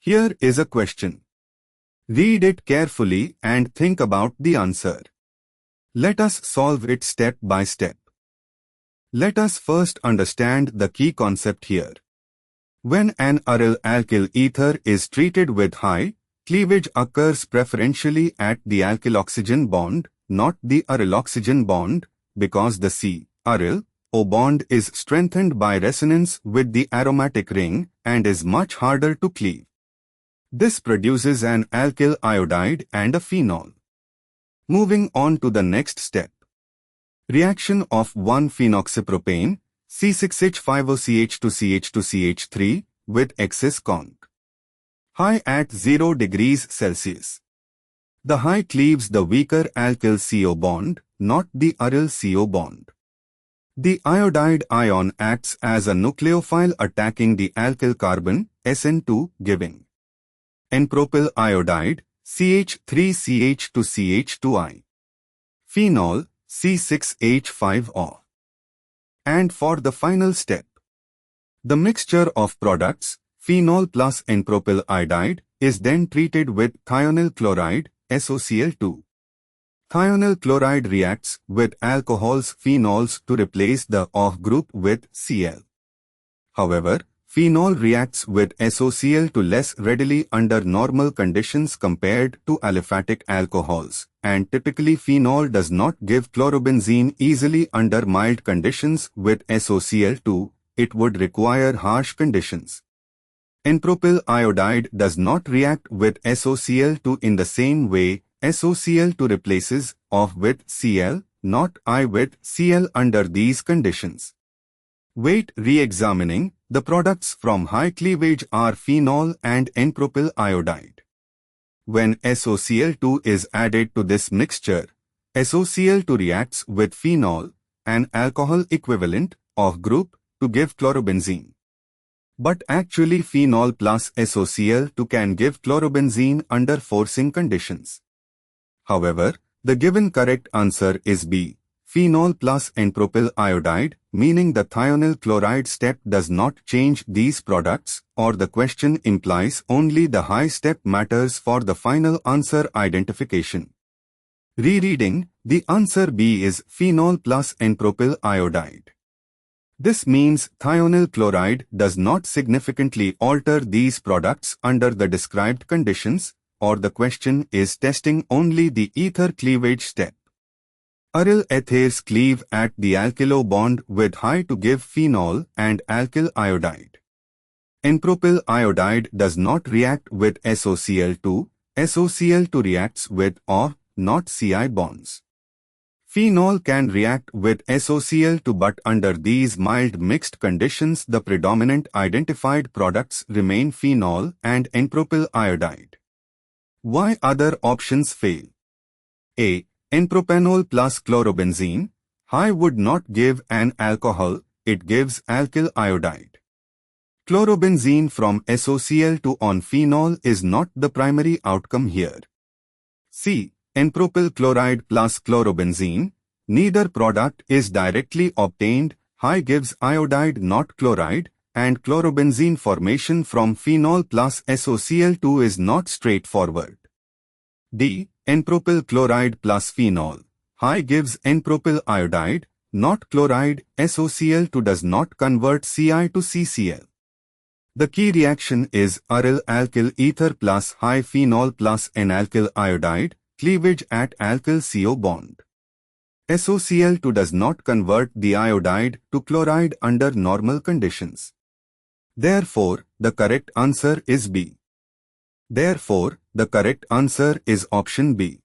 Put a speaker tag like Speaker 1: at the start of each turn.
Speaker 1: Here is a question. Read it carefully and think about the answer. Let us solve it step by step. Let us first understand the key concept here. When an aryl alkyl ether is treated with high, cleavage occurs preferentially at the alkyl oxygen bond, not the aryl oxygen bond, because the C-aryl O bond is strengthened by resonance with the aromatic ring and is much harder to cleave. This produces an alkyl iodide and a phenol. Moving on to the next step. Reaction of 1-phenoxypropane, C6H5OCH2CH2CH3 with excess conc. High at 0 degrees Celsius. The high cleaves the weaker alkyl CO bond, not the aryl CO bond. The iodide ion acts as a nucleophile attacking the alkyl carbon, SN2, giving N-propyl iodide, CH3CH2CH2I. Phenol, C6H5O. And for the final step, the mixture of products, phenol plus N-propyl iodide, is then treated with thionyl chloride, SOCl2. Thionyl chloride reacts with alcohols phenols to replace the OH group with Cl. However, phenol reacts with SOCl2 less readily under normal conditions compared to aliphatic alcohols, and typically phenol does not give chlorobenzene easily under mild conditions with SOCl2, it would require harsh conditions. N-propyl iodide does not react with SOCl2 in the same way. SOCl2 replaces OH with Cl, not I with Cl under these conditions. Weight re-examining, the products from high cleavage are phenol and N-propyl iodide. When SOCl2 is added to this mixture, SOCl2 reacts with phenol, an alcohol equivalent, OH group, to give chlorobenzene. But actually phenol plus SOCl2 can give chlorobenzene under forcing conditions. However, the given correct answer is B, phenol plus N-propyl iodide, meaning the thionyl chloride step does not change these products, or the question implies only the high step matters for the final answer identification. Rereading, the answer B is phenol plus N-propyl iodide. This means thionyl chloride does not significantly alter these products under the described conditions, or the question is testing only the ether cleavage step. Aryl ethers cleave at the alkyl bond with high to give phenol and alkyl iodide. N-propyl iodide does not react with SOCl2, SOCl2 reacts with OH, not Ci bonds. Phenol can react with SOCl2 but under these mild mixed conditions the predominant identified products remain phenol and N-propyl iodide. Why other options fail? A. N-propanol plus chlorobenzene. High would not give an alcohol, it gives alkyl iodide. Chlorobenzene from SOCl2 on phenol is not the primary outcome here. C. N-propyl chloride plus chlorobenzene. Neither product is directly obtained, high gives iodide not chloride, and chlorobenzene formation from phenol plus SOCl2 is not straightforward. D. N-propyl chloride plus phenol. High gives N-propyl iodide, not chloride, SOCl2 does not convert Ci to CCl. The key reaction is aryl alkyl ether plus high phenol plus N-alkyl iodide, cleavage at alkyl CO bond. SOCl2 does not convert the iodide to chloride under normal conditions. Therefore, the correct answer is B. Therefore, the correct answer is option B.